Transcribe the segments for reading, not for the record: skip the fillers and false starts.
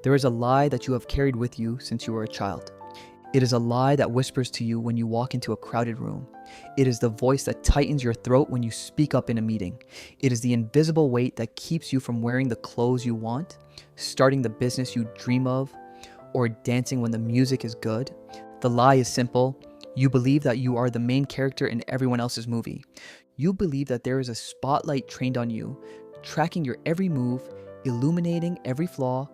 There is a lie that you have carried with you since you were a child. It is a lie that whispers to you when you walk into a crowded room. It is the voice that tightens your throat when you speak up in a meeting. It is the invisible weight that keeps you from wearing the clothes you want, starting the business you dream of, or dancing when the music is good. The lie is simple. You believe that you are the main character in everyone else's movie. You believe that there is a spotlight trained on you, tracking your every move, illuminating every flaw,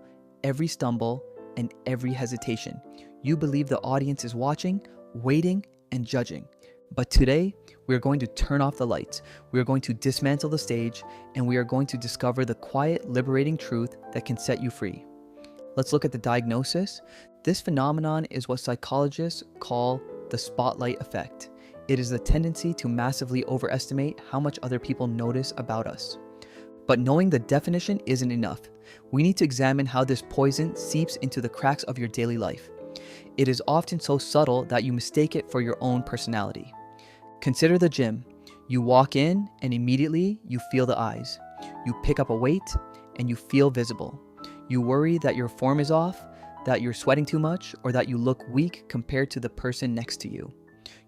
every stumble, and every hesitation. You believe the audience is watching, waiting, and judging. But today, we are going to turn off the lights. We are going to dismantle the stage, and we are going to discover the quiet, liberating truth that can set you free. Let's look at the diagnosis. This phenomenon is what psychologists call the spotlight effect. It is the tendency to massively overestimate how much other people notice about us. But knowing the definition isn't enough. We need to examine how this poison seeps into the cracks of your daily life. It is often so subtle that you mistake it for your own personality. Consider the gym. You walk in and immediately you feel the eyes. You pick up a weight and you feel visible. You worry that your form is off, that you're sweating too much, or that you look weak compared to the person next to you.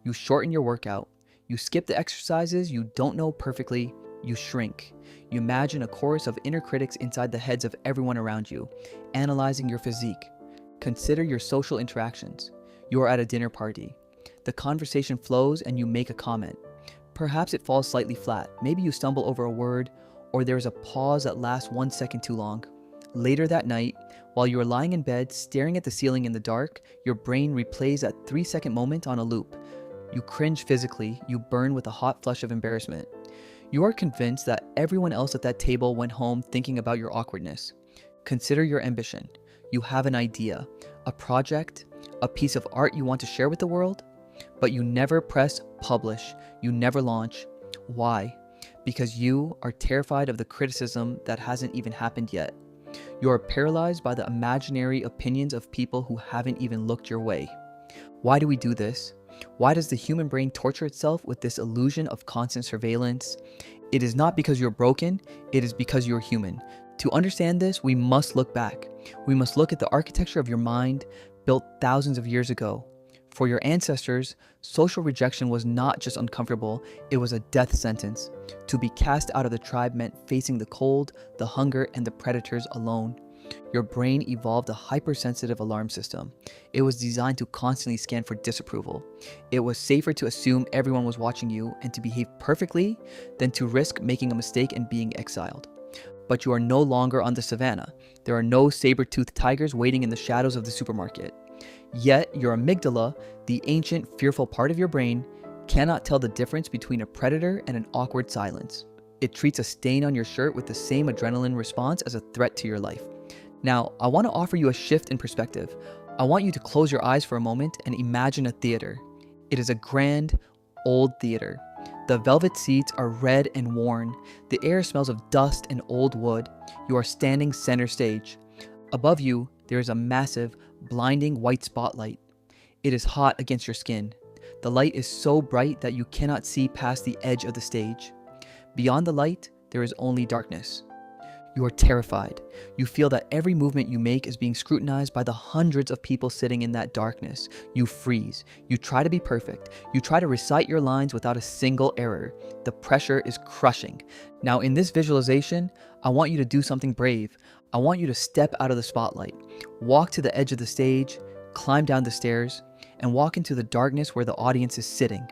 You shorten your workout. You skip the exercises you don't know perfectly. You shrink. You imagine a chorus of inner critics inside the heads of everyone around you, analyzing your physique. Consider your social interactions. You are at a dinner party. The conversation flows and you make a comment. Perhaps it falls slightly flat. Maybe you stumble over a word, or there's a pause that lasts 1 second too long. Later that night, while you are lying in bed staring at the ceiling in the dark, your brain replays that 3-second moment on a loop. You cringe physically. You burn with a hot flush of embarrassment. You are convinced that everyone else at that table went home thinking about your awkwardness. Consider your ambition. You have an idea, a project, a piece of art you want to share with the world, but you never press publish. You never launch. Why? Because you are terrified of the criticism that hasn't even happened yet. You are paralyzed by the imaginary opinions of people who haven't even looked your way. Why do we do this? Why does the human brain torture itself with this illusion of constant surveillance? It is not because you're broken, it is because you're human. To understand this, we must look back. We must look at the architecture of your mind, built thousands of years ago. For your ancestors, social rejection was not just uncomfortable, it was a death sentence. To be cast out of the tribe meant facing the cold, the hunger, and the predators alone. Your brain evolved a hypersensitive alarm system. It was designed to constantly scan for disapproval. It was safer to assume everyone was watching you and to behave perfectly than to risk making a mistake and being exiled. But you are no longer on the savannah. There are no saber-toothed tigers waiting in the shadows of the supermarket. Yet, your amygdala, the ancient, fearful part of your brain, cannot tell the difference between a predator and an awkward silence. It treats a stain on your shirt with the same adrenaline response as a threat to your life. Now, I want to offer you a shift in perspective. I want you to close your eyes for a moment and imagine a theater. It is a grand, old theater. The velvet seats are red and worn. The air smells of dust and old wood. You are standing center stage. Above you, there is a massive, blinding white spotlight. It is hot against your skin. The light is so bright that you cannot see past the edge of the stage. Beyond the light, there is only darkness. You are terrified. You feel that every movement you make is being scrutinized by the hundreds of people sitting in that darkness. You freeze. You try to be perfect. You try to recite your lines without a single error. The pressure is crushing. Now, in this visualization, I want you to do something brave. I want you to step out of the spotlight, walk to the edge of the stage, climb down the stairs, and walk into the darkness where the audience is sitting.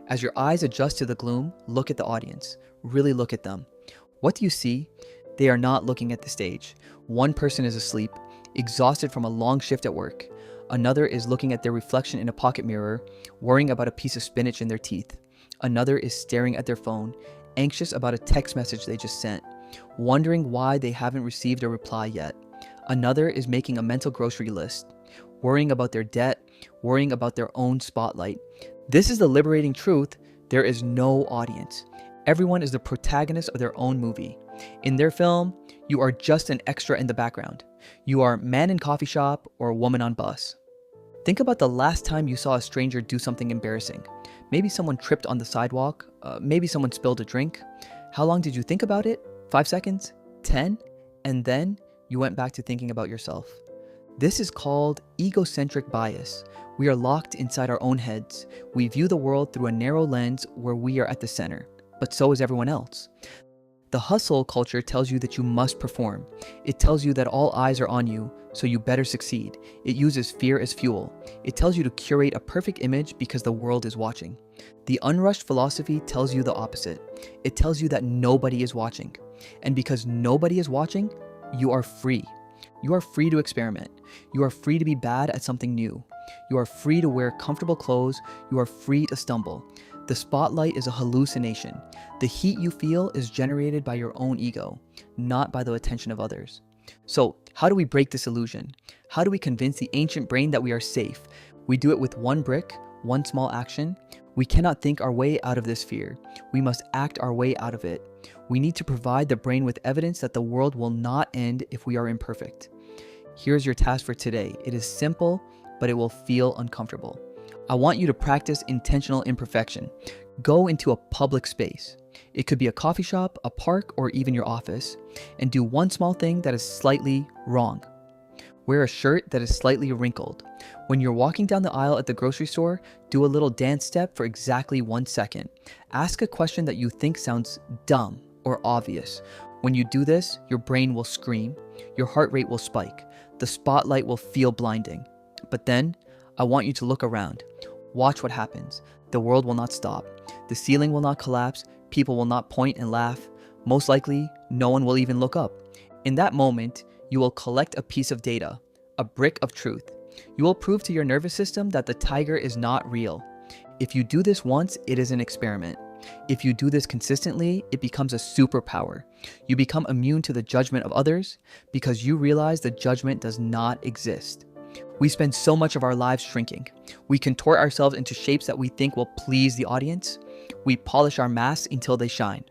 As your eyes adjust to the gloom, look at the audience. Really look at them. What do you see? They are not looking at the stage. One person is asleep, exhausted from a long shift at work. Another is looking at their reflection in a pocket mirror, worrying about a piece of spinach in their teeth. Another is staring at their phone, anxious about a text message they just sent, wondering why they haven't received a reply yet. Another is making a mental grocery list, worrying about their debt, worrying about their own spotlight. This is the liberating truth. There is no audience. Everyone is the protagonist of their own movie. In their film, you are just an extra in the background. You are man in coffee shop or woman on bus. Think about the last time you saw a stranger do something embarrassing. Maybe someone tripped on the sidewalk. Maybe someone spilled a drink. How long did you think about it? 5 seconds? 10? And then you went back to thinking about yourself. This is called egocentric bias. We are locked inside our own heads. We view the world through a narrow lens where we are at the center, but so is everyone else. The hustle culture tells you that you must perform. It tells you that all eyes are on you, so you better succeed. It uses fear as fuel. It tells you to curate a perfect image because the world is watching. The Unrushed philosophy tells you the opposite. It tells you that nobody is watching. And because nobody is watching, you are free. You are free to experiment. You are free to be bad at something new. You are free to wear comfortable clothes. You are free to stumble. The spotlight is a hallucination. The heat you feel is generated by your own ego, not by the attention of others. So, how do we break this illusion? How do we convince the ancient brain that we are safe? We do it with one brick, one small action. We cannot think our way out of this fear. We must act our way out of it. We need to provide the brain with evidence that the world will not end if we are imperfect. Here's your task for today. It is simple, but it will feel uncomfortable. I want you to practice intentional imperfection. Go into a public space. It could be a coffee shop, a park, or even your office, and do one small thing that is slightly wrong. Wear a shirt that is slightly wrinkled. When you're walking down the aisle at the grocery store, do a little dance step for exactly 1 second. Ask a question that you think sounds dumb or obvious. When you do this, your brain will scream, your heart rate will spike, the spotlight will feel blinding. But then, I want you to look around. Watch what happens. The world will not stop. The ceiling will not collapse. People will not point and laugh. Most likely, no one will even look up. In that moment, you will collect a piece of data, a brick of truth. You will prove to your nervous system that the tiger is not real. If you do this once, it is an experiment. If you do this consistently, it becomes a superpower. You become immune to the judgment of others because you realize the judgment does not exist. We spend so much of our lives shrinking. We contort ourselves into shapes that we think will please the audience. We polish our masks until they shine.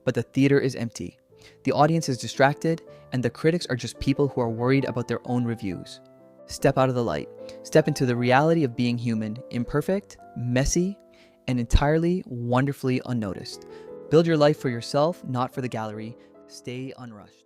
But the theater is empty. The audience is distracted, and the critics are just people who are worried about their own reviews. Step out of the light. Step into the reality of being human, imperfect, messy, and entirely wonderfully unnoticed. Build your life for yourself, not for the gallery. Stay unrushed.